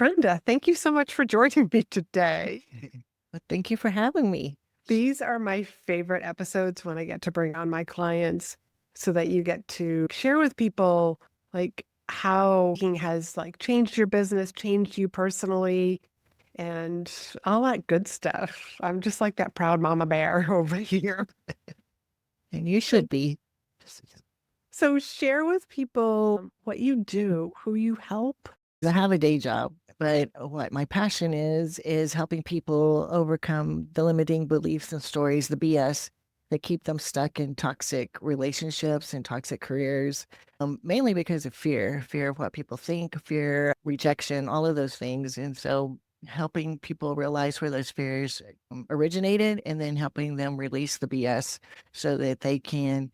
Drenda, thank you so much for joining me today. Well, thank you for having me. These are my favorite episodes when I get to bring on my clients so that you get to share with people like how he has like changed your business, changed you personally, and all that good stuff. I'm just like that proud mama bear over here. And you So, should be. so share with people what you do, who you help. I have a day job, but what my passion is helping people overcome the limiting beliefs and stories, the BS that keep them stuck in toxic relationships and toxic careers, mainly because of fear of what people think, fear, rejection, all of those things. And so helping people realize where those fears originated and then helping them release the BS so that they can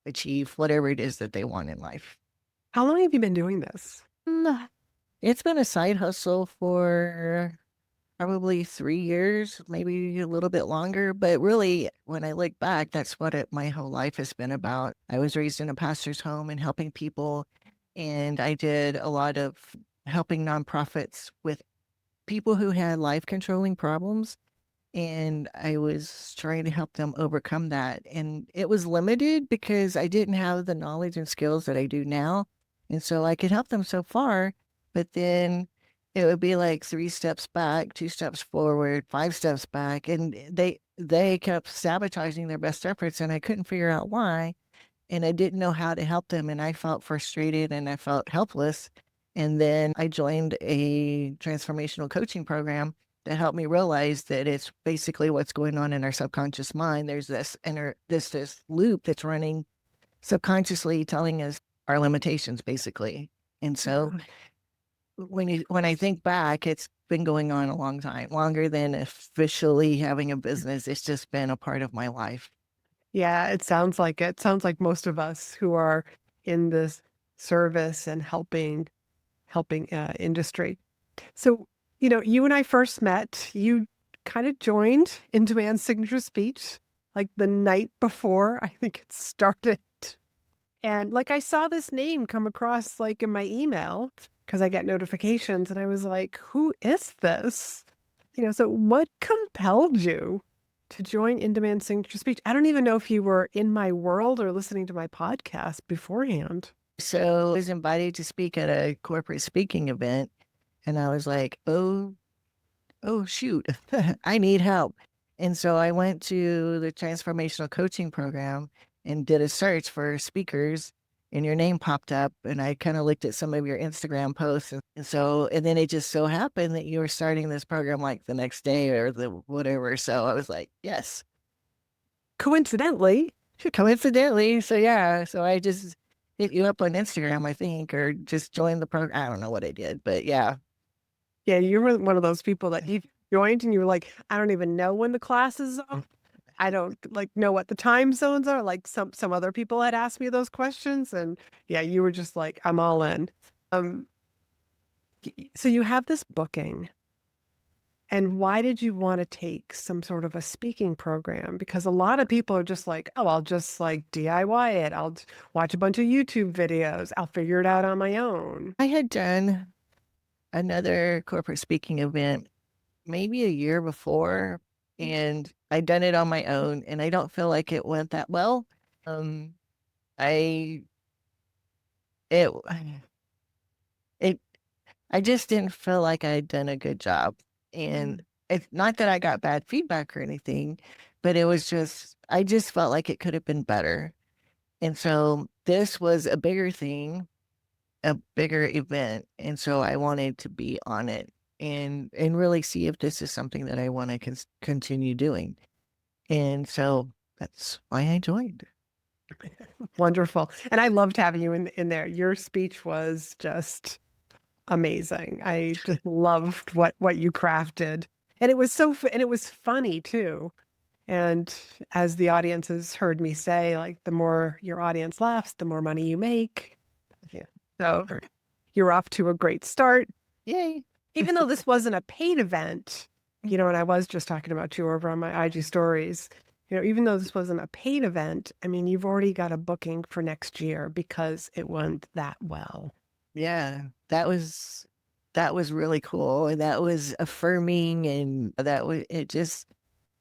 achieve whatever it is that they want in life. How long have you been doing this? It's been a side hustle for probably 3 years, maybe a little bit longer. But really, when I look back, that's what my whole life has been about. I was raised in a pastor's home and helping people. And I did a lot of helping nonprofits with people who had life controlling problems. And I was trying to help them overcome that. And it was limited because I didn't have the knowledge and skills that I do now. And so I could help them so far, but then it would be like 3 steps back, 2 steps forward, 5 steps back. And they kept sabotaging their best efforts and I couldn't figure out why. And I didn't know how to help them. And I felt frustrated and I felt helpless. And then I joined a transformational coaching program that helped me realize that it's basically what's going on in our subconscious mind. There's this loop that's running subconsciously telling us our limitations basically. And so when I think back, it's been going on a long time, longer than officially having a business. It's just been a part of my life. Yeah, it sounds like it. Sounds like most of us who are in this service and helping industry. So, you and I first met, you kind of joined In Demand Signature Speech like the night before I think it started. And like I saw this name come across like in my email because I get notifications and I was like, who is this? So what compelled you to join In Demand Signature Speech? I don't even know if you were in my world or listening to my podcast beforehand. So I was invited to speak at a corporate speaking event and I was like, oh shoot, I need help. And so I went to the transformational coaching program and did a search for speakers and your name popped up and I kind of looked at some of your Instagram posts and then it just so happened that you were starting this program like the next day or the whatever. So I was like, yes. Coincidentally, Coincidentally. So yeah, so I just hit you up on Instagram, I think, or just joined the program. I don't know what I did, but yeah. yeah, you were one of those people that you joined and you were like, I don't even know when the classes are. I don't like know what the time zones are. Like some other people had asked me those questions, and yeah, you were just like, I'm all in. Um, so you have this booking, and why did you want to take some sort of a speaking program? Because a lot of people are just like, oh, I'll just like DIY it. Watch a bunch of YouTube videos. I'll figure it out on my own. I had done another corporate speaking event maybe a year before, and I'd done it on my own, and I don't feel like it went that well. Um, I it it I just didn't feel like I'd done a good job, and it's not that I got bad feedback or anything, but it was just I just felt like it could have been better. And so this was a bigger thing, a bigger event, and so I wanted to be on it and really see if this is something that I want to continue doing. And so that's why I joined. Wonderful. And I loved having you in there. Your speech was just amazing. I just loved what you crafted. And it was and it was funny too. And as the audience has heard me say, like the more your audience laughs, the more money you make. Yeah. So you're off to a great start. Yay. Even though this wasn't a paid event, and I was just talking about you over on my IG stories, even though this wasn't a paid event, I mean, you've already got a booking for next year because it went that well. Yeah, that was that was really cool. And that was affirming. And that was, it just,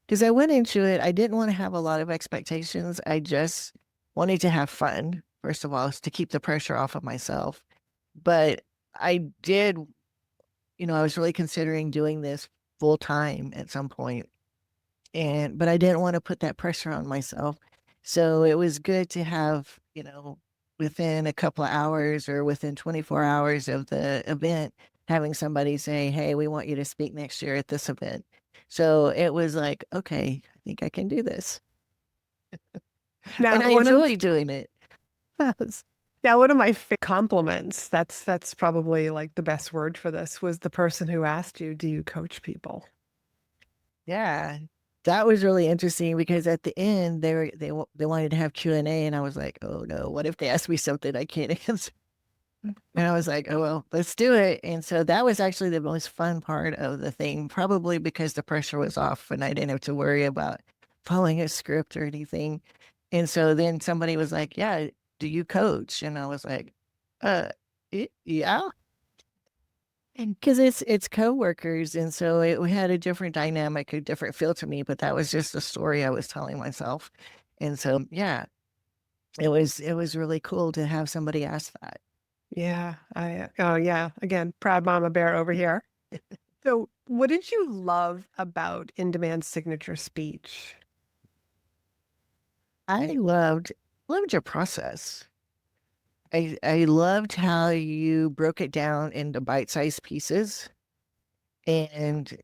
because I went into it, I didn't want to have a lot of expectations. I just wanted to have fun, first of all, is to keep the pressure off of myself. But I did, I was really considering doing this full time at some point. But I didn't want to put that pressure on myself. So it was good to have, within a couple of hours or within 24 hours of the event, having somebody say, "Hey, we want you to speak next year at this event." So it was like, okay, I think I can do this. And Now, I one of enjoy doing it. now one of my compliments, that's probably like the best word for this, was the person who asked you, "Do you coach people?" Yeah. That was really interesting because at the end they wanted to have Q&A and I was like, "Oh no, what if they ask me something I can't answer?" And I was like, "Oh well, let's do it." And so that was actually the most fun part of the thing, probably because the pressure was off and I didn't have to worry about following a script or anything. And so then somebody was like, "Yeah, do you coach?" And I was like, "Uh, yeah." Because it's coworkers, and so it had a different dynamic, a different feel to me. But that was just the story I was telling myself, and so yeah, it was really cool to have somebody ask that. Yeah, oh yeah, again, proud mama bear over here. So, what did you love about in-demand signature speech? I loved your process. I loved how you broke it down into bite-sized pieces, and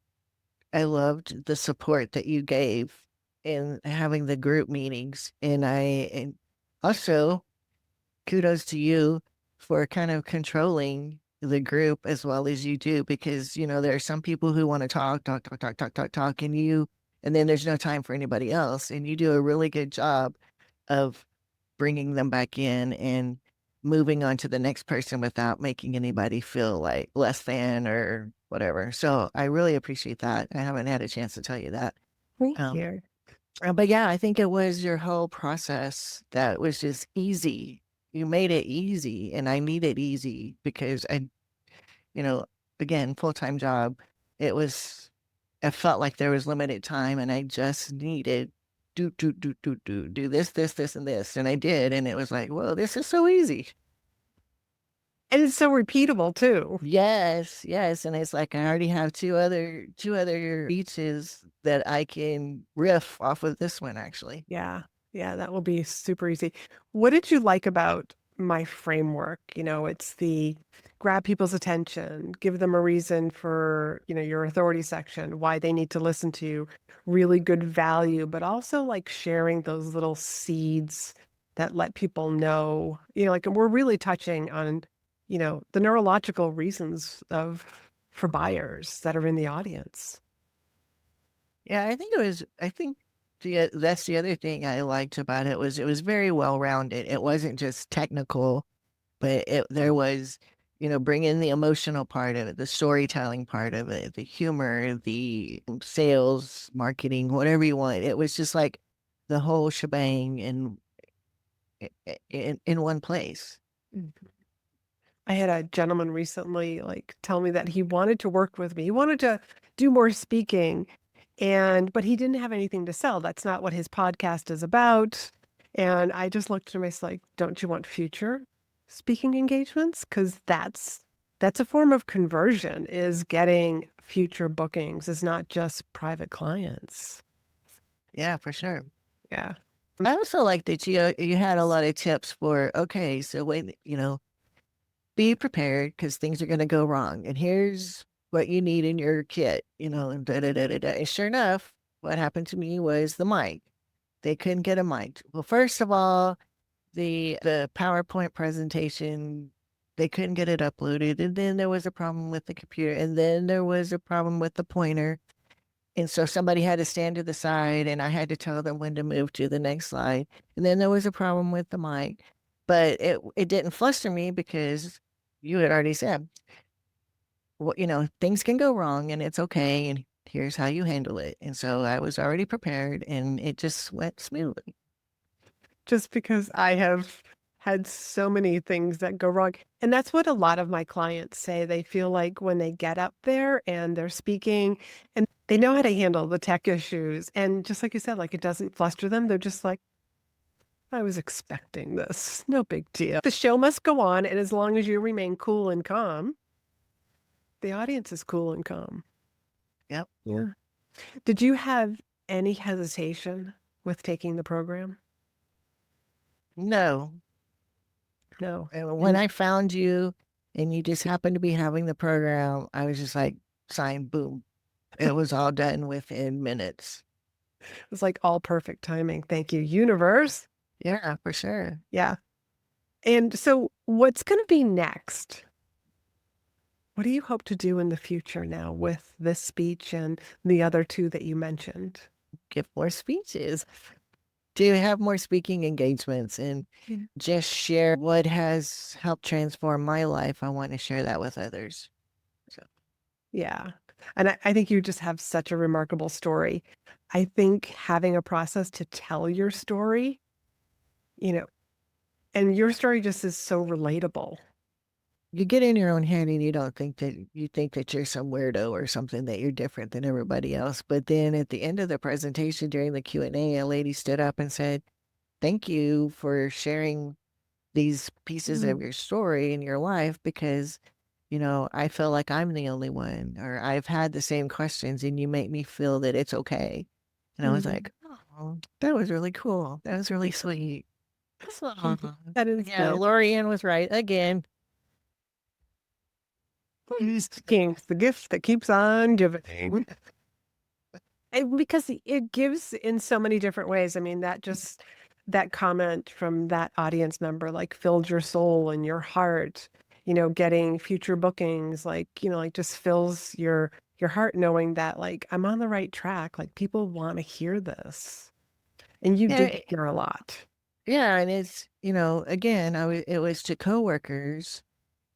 I loved the support that you gave in having the group meetings. And also kudos to you for kind of controlling the group as well as you do, because, there are some people who want to talk, talk, talk, talk, talk, talk, talk, and then there's no time for anybody else. And you do a really good job of bringing them back in and moving on to the next person without making anybody feel like less than or whatever. So I really appreciate that. I haven't had a chance to tell you that. Thank Um, you. but yeah, I think it was your whole process that was just easy. You made it easy, and I need it easy because you know, again, full-time job. It was, I felt like there was limited time, and I just needed do this, this, this, and this, and I did, and it was like, whoa, this is so easy. And it's so repeatable too. Yes, yes, and it's like I already have two other beaches that I can riff off of this one actually. Yeah. Yeah, that will be super easy. What did you like about my framework? It's the grab people's attention, give them a reason for, your authority section, why they need to listen to you, really good value, but also like sharing those little seeds that let people know, like we're really touching on, the neurological reasons for buyers that are in the audience. Yeah, I think that's the other thing I liked about it was very well rounded. It wasn't just technical, but there was, bring in the emotional part of it, the storytelling part of it, the humor, the sales, marketing, whatever you want. It was just like the whole shebang in one place. I had a gentleman recently like tell me that he wanted to work with me. He wanted to do more speaking but he didn't have anything to sell. That's not what his podcast is about. And I just looked at him, I was like, "Don't you want future speaking engagements? Because that's a form of conversion, is getting future bookings, is not just private clients." Yeah, for sure. Yeah. I also like that you had a lot of tips for, okay, so wait, be prepared because things are going to go wrong. And here's what you need in your kit, and da da da da da. And sure enough, what happened to me was the mic. They couldn't get a mic. Well, first of all, the PowerPoint presentation, they couldn't get it uploaded. And then there was a problem with the computer. And then there was a problem with the pointer. And so somebody had to stand to the side and I had to tell them when to move to the next slide. And then there was a problem with the mic. But it didn't fluster me because you had already said, well, things can go wrong and it's okay. And here's how you handle it. And so I was already prepared and it just went smoothly. Just because I have had so many things that go wrong. And that's what a lot of my clients say. They feel like when they get up there and they're speaking and they know how to handle the tech issues. And just like you said, like it doesn't fluster them. They're just like, I was expecting this. No big deal. The show must go on. And as long as you remain cool and calm, the audience is cool and calm. Yep. Yeah. Did you have any hesitation with taking the program? No. No. And when And I found you and you just happened to be having the program, I was just like, sign, boom. It was all done within minutes. it was like all perfect timing. Thank you, universe. Yeah, for sure. Yeah. And so what's going to be next? What do you hope to do in the future now with this speech and the other two that you mentioned? Give more speeches, to have more speaking engagements and just share what has helped transform my life. I want to share that with others. So, Yeah. And I think you just have such a remarkable story. I think having a process to tell your story, you know, and your story just is so relatable. you get in your own head and you think that you're some weirdo or something, that you're different than everybody else. But then at the end of the presentation during the Q&A, a lady stood up and said, "Thank you for sharing these pieces of Mm, your story in your life, because I feel like I'm the only one, or I've had the same questions, and you make me feel that it's okay." And I was mm. like, "Oh, that was really cool. That was really sweet." That is Yeah, nice. Laurie-Ann was right again. King, the gift that keeps on giving. Because it gives in so many different ways. I mean, that comment from that audience member, like filled your soul and your heart, getting future bookings, like, like just fills your heart knowing that like I'm on the right track. Like people want to hear this. And you did Yeah, hear a lot. yeah, and it's, again, it was to coworkers,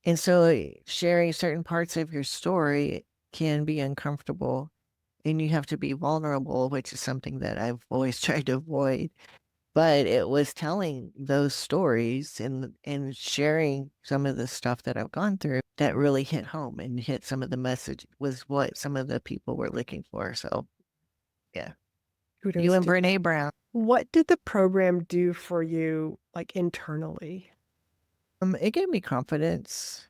and so sharing certain parts of your story can be uncomfortable, and you have to be vulnerable, which is something that I've always tried to avoid. But it was telling those stories and sharing some of the stuff that I've gone through that really hit home and hit some of the message, was what some of the people were looking for. So yeah, you Kudos and to you. Brene Brown. What did the program do for you, like internally? It gave me confidence.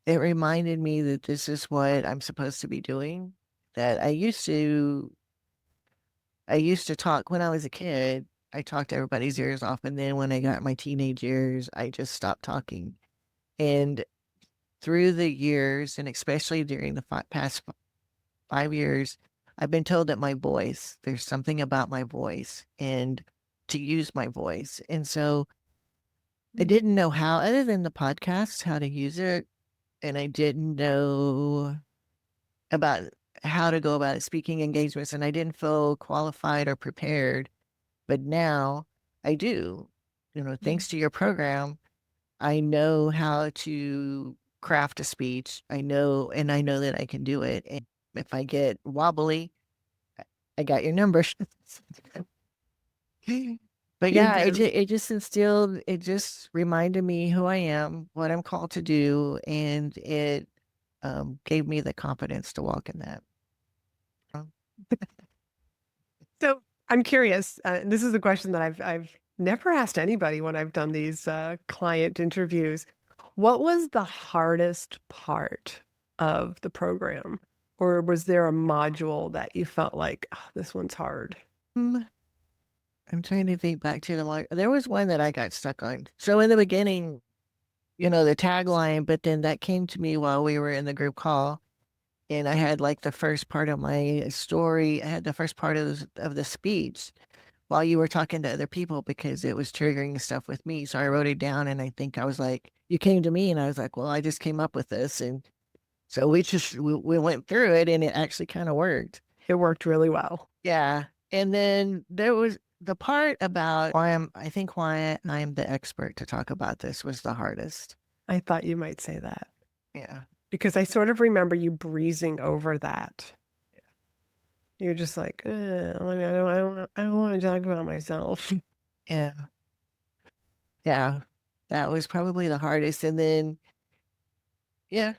It reminded me that this is what I'm supposed to be doing. That I used to talk when I was a kid. I talked everybody's ears off, and then when I got my teenage years, I just stopped talking. And through the years, and especially during the past 5 years, I've been told that there's something about my voice and to use my voice. And so I Mm, didn't know how, other than the podcast, how to use it. And I didn't know about how to go about speaking engagements. And I didn't feel qualified or prepared. But now I do. mm. Thanks to your program, I know how to craft a speech. I know that I can do it. And if I get wobbly, I got your number. But You yeah, do. it just reminded me who I am, what I'm called to do, and it gave me the confidence to walk in that. Um, So I'm curious. This is a question that I've never asked anybody when I've done these client interviews. What was the hardest part of the program, or was there a module that you felt like, "Oh, this one's hard"? I'm trying to think back to there was one that I got stuck on. So in the beginning, the tagline, but then that came to me while we were in the group call. And I had like the first part of my story. I had the first part of the speech while you were talking to other people, because it was triggering stuff with me. So I wrote it down, and I think I was like, you came to me and I was like, well, I just came up with this. And so we went through it, and it actually kind of worked. It worked really well. Yeah. And then there was the part about why I am the expert to talk about this was the hardest. I thought you might say that Yeah. because I sort of remember you breezing over that. You're just like, I mean, I don't want to talk about myself. Yeah. Yeah, that was probably the hardest. And then, yeah.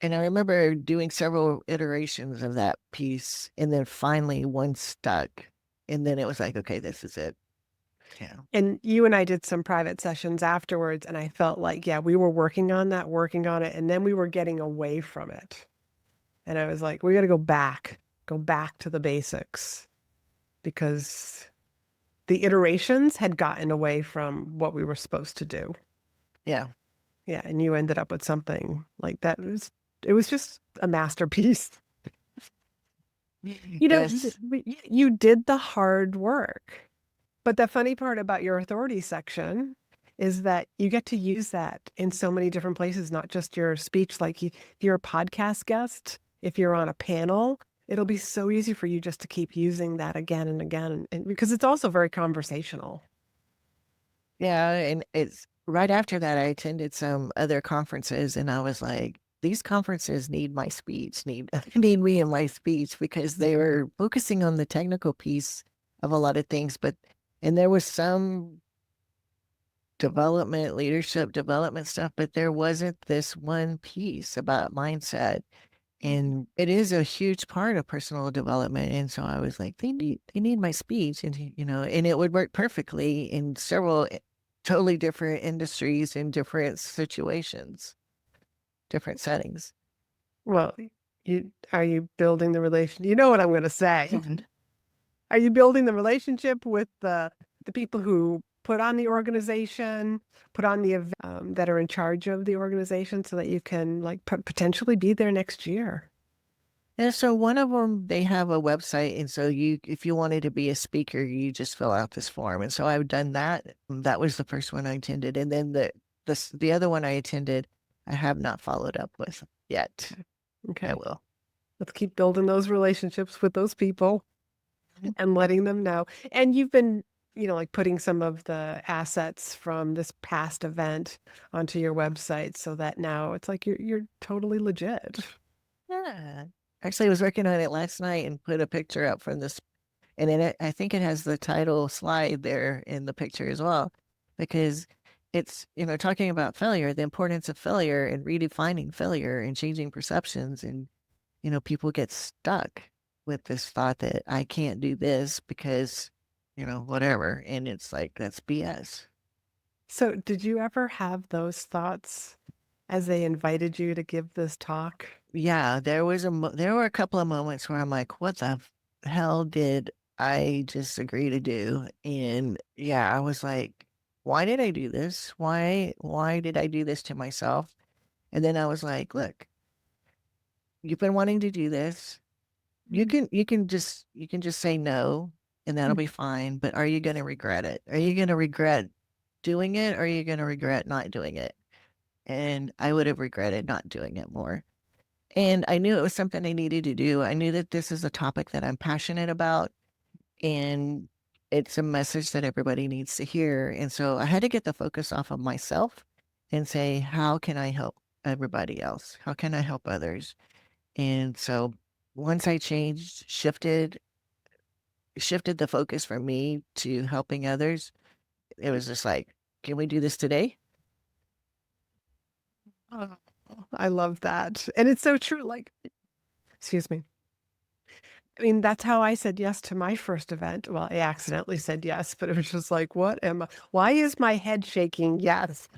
And I remember doing several iterations of that piece, and then finally one stuck. And then it was like, okay, this is it. Yeah. And you and I did some private sessions afterwards, and I felt like, yeah, we were working on that, working on it, and then we were getting away from it. And I was like, we got to go back to the basics because the iterations had gotten away from what we were supposed to do. Yeah. Yeah, and you ended up with something like that. It was just a masterpiece. You know, Yes. you did the hard work. But the funny part about your authority section is that you get to use that in so many different places, not just your speech. Like if you're a podcast guest, if you're on a panel, it'll be so easy for you just to keep using that again and again. And because it's also very conversational. Yeah. And it's right after that, I attended some other conferences, and I was like, these conferences need my speech, need me in my speech, because they were focusing on the technical piece of a lot of things. And there was some development, leadership development stuff, but there wasn't this one piece about mindset. And it is a huge part of personal development. And so I was like, they need my speech. And, and it would work perfectly in several totally different industries in different situations, different settings. Well, are you building the relation? You know what I'm going to say. Mhm. Are you building the relationship with the people who put on the organization, put on the event, that are in charge of the organization, so that you can like potentially be there next year? And so one of them, they have a website. And so if you wanted to be a speaker, you just fill out this form. And so I've done that. That was the first one I attended. And then the other one I attended, I have not followed up with yet. I Okay, will. let's keep building those relationships with those people and letting them know. And you've been, like putting some of the assets from this past event onto your website so that now it's like you're totally legit. Yeah. Actually, I was working on it last night and put a picture up from this. And then I think it has the title slide there in the picture as well, because it's, talking about failure, the importance of failure and redefining failure and changing perceptions. And, people get stuck with this thought that I can't do this because, whatever. And it's like, that's BS. So, did you ever have those thoughts as they invited you to give this talk? Yeah, there were a couple of moments where I'm like, what the hell did I just agree to do? And yeah, I was like, why did I do this? Why did I do this to myself? And then I was like, look, you've been wanting to do this. You can just say no, and that'll be fine, but are you going to regret it? Are you going to regret doing it, or are you going to regret not doing it? And I would have regretted not doing it more. And I knew it was something I needed to do. I knew that this is a topic that I'm passionate about, and it's a message that everybody needs to hear. And so I had to get the focus off of myself and say, how can I help everybody else? How can I help others? And so once I shifted the focus from me to helping others, it was just like, can we do this today? Oh, I love that. And it's so true. Like, excuse me. I mean, that's how I said yes to my first event. Well, I accidentally said yes, but it was just like, why is my head shaking? Yes.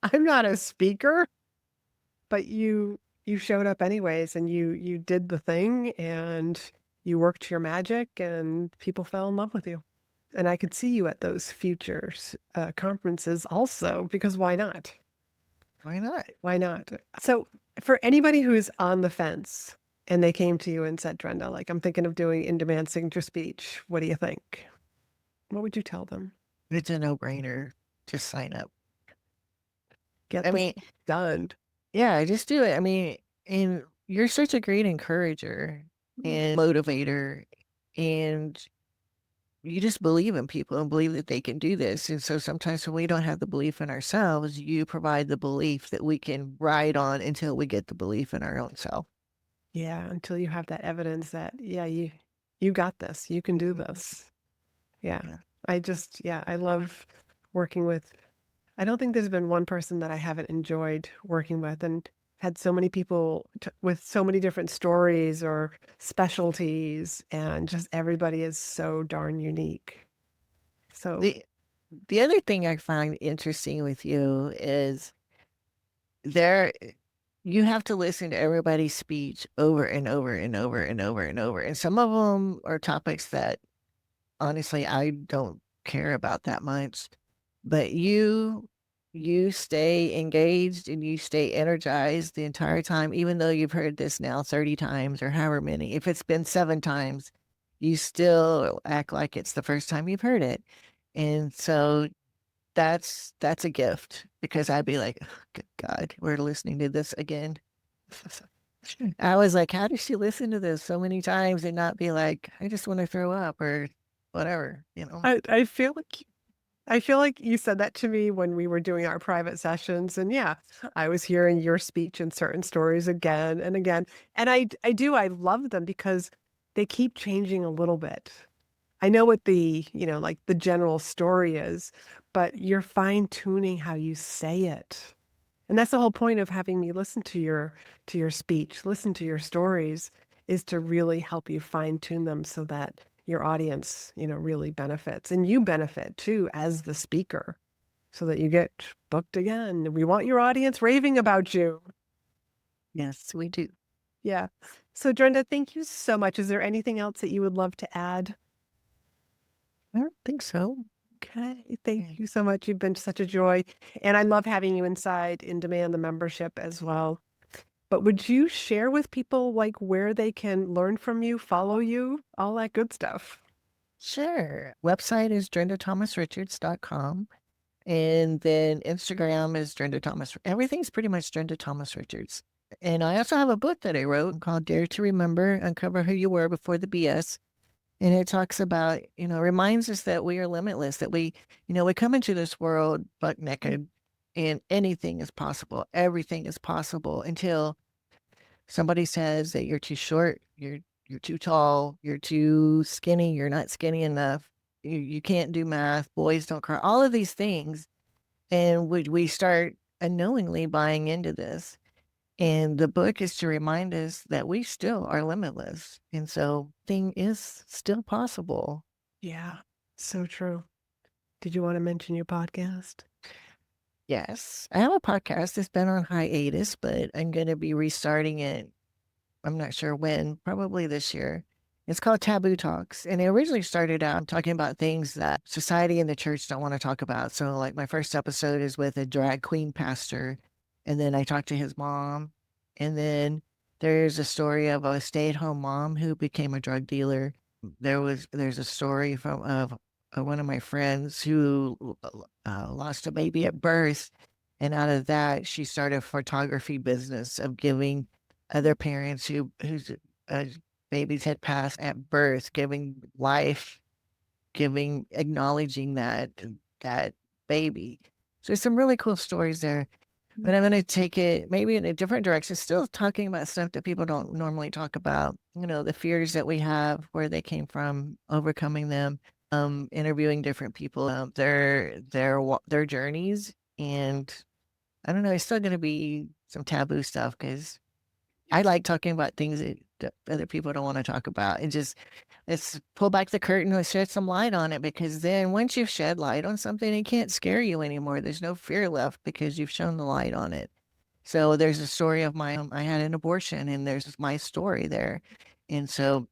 I'm not a speaker, but you showed up anyways and you did the thing and you worked your magic and people fell in love with you. And I could see you at those future conferences also, because why not? Why not? Why not? So, for anybody who's on the fence and they came to you and said, Drenda, like, I'm thinking of doing in-demand signature speech. What do you think? What would you tell them? It's a no-brainer. Just sign up. Get I this mean, done. yeah, just do it. I mean, and you're such a great encourager and motivator, and you just believe in people and believe that they can do this. And so sometimes when we don't have the belief in ourselves, you provide the belief that we can ride on until we get the belief in our own self. Yeah, until you have that evidence that, yeah, you got this. You can do this. Yeah. Yeah. Yeah, I love working with, I don't think there's been one person that I haven't enjoyed working with and had so many people with so many different stories or specialties, and just everybody is so darn unique. So, The the other thing I find interesting with you is there you have to listen to everybody's speech over and over and over and over and over. And some of them are topics that honestly I don't care about that much. But you stay engaged and you stay energized the entire time, even though you've heard this now 30 times or however many. If it's been 7 times, you still act like it's the first time you've heard it. And so that's a gift because I'd be like, "Ugh, good God, we're listening to this again." I was like, how does she listen to this so many times and not be like, I just want to throw up or whatever, you know? I feel like I feel like you said that to me when we were doing our private sessions, and yeah, I was hearing your speech and certain stories again and again, and I love them because they keep changing a little bit. I know what like the general story is, but you're fine tuning how you say it. And that's the whole point of having me listen to your speech, listen to your stories, is to really help you fine tune them so that your audience, really benefits and you benefit too as the speaker so that you get booked again. We want your audience raving about you. Yes, we do. Yeah. So Drenda, thank you so much. Is there anything else that you would love to add? I don't think so. Okay. Thank Yeah. you so much. You've been such a joy. And I love having you inside In Demand, the membership as well. But would you share with people like where they can learn from you, follow you, all that good stuff? Sure. Website is drendathomasrichards.com. And then Instagram is Drenda Thomas. Everything's pretty much Drenda Thomas Richards. And I also have a book that I wrote called Dare to Remember, Uncover Who You Were Before the BS. And it talks about, reminds us that we are limitless, that we come into this world buck naked and anything is possible. Everything is possible until somebody says that you're too short, you're too tall, you're too skinny, you're not skinny enough, you can't do math, boys don't cry, all of these things. And we start unknowingly buying into this. And the book is to remind us that we still are limitless. And so thing is still possible. Yeah, so true. Did you want to mention your podcast? Yes. I have a podcast that's been on hiatus, but I'm going to be restarting it. I'm not sure when, probably this year. It's called Taboo Talks. And it originally started out talking about things that society and the church don't want to talk about. So, like, my first episode is with a drag queen pastor. And then I talked to his mom. And then there's a story of a stay at home mom who became a drug dealer. There's a story of one of my friends who lost a baby at birth. And out of that, she started a photography business of giving other parents whose uh, babies had passed at birth, giving life, giving acknowledging that baby. So there's some really cool stories there. But I'm going to take it maybe in a different direction, still talking about stuff that people don't normally talk about. The fears that we have, where they came from, overcoming them, interviewing different people, their journeys. And I don't know, it's still going to be some taboo stuff because I like talking about things that other people don't want to talk about. And just let's pull back the curtain and shed some light on it because then once you've shed light on something, it can't scare you anymore. There's no fear left because you've shown the light on it. So there's a story of I had an abortion and there's my story there. And so,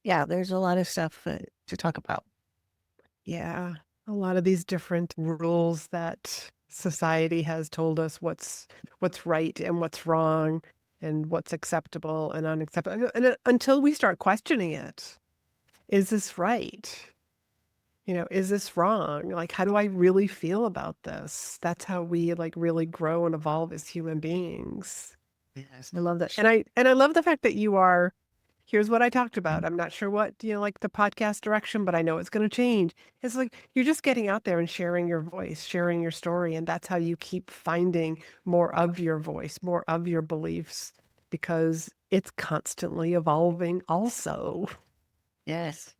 yeah, there's a lot of stuff to talk about. Yeah, a lot of these different rules that society has told us what's right and what's wrong and what's acceptable and unacceptable. And until we start questioning it, is this right? Is this wrong? Like, how do I really feel about this? That's how we like really grow and evolve as human beings. Yes. I love that. And I love the fact that you are, here's what I talked about. I'm not sure what, like the podcast direction, but I know it's going to change. It's like you're just getting out there and sharing your voice, sharing your story, and that's how you keep finding more of your voice, more of your beliefs because it's constantly evolving also. Yes.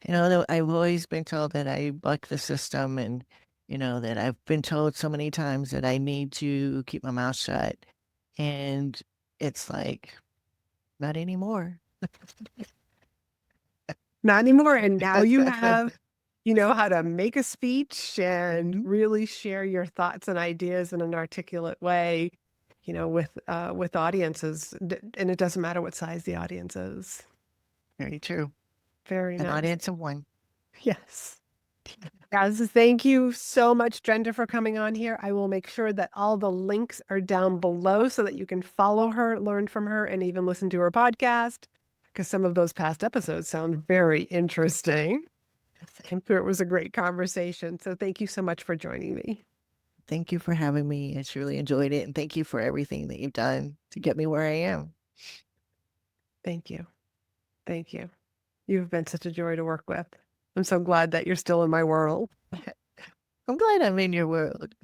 I've always been told that I buck the system and, that I've been told so many times that I need to keep my mouth shut. And it's like, not anymore. Not anymore. And now you have, you know how to make a speech and Mhm. really share your thoughts and ideas in an articulate way, with audiences. And it doesn't matter what size the audience is. Very true. Very An nice. audience of one. Yes. Guys, thank you so much, Drenda, for coming on here. I will make sure that all the links are down below so that you can follow her, learn from her, and even listen to her podcast, because some of those past episodes sound very interesting. I'm sure it was a great conversation. So thank you so much for joining me. Thank you for having me. I truly enjoyed it. And thank you for everything that you've done to get me where I am. Thank you. Thank you. You've been such a joy to work with. I'm so glad that you're still in my world. I'm glad I'm in your world.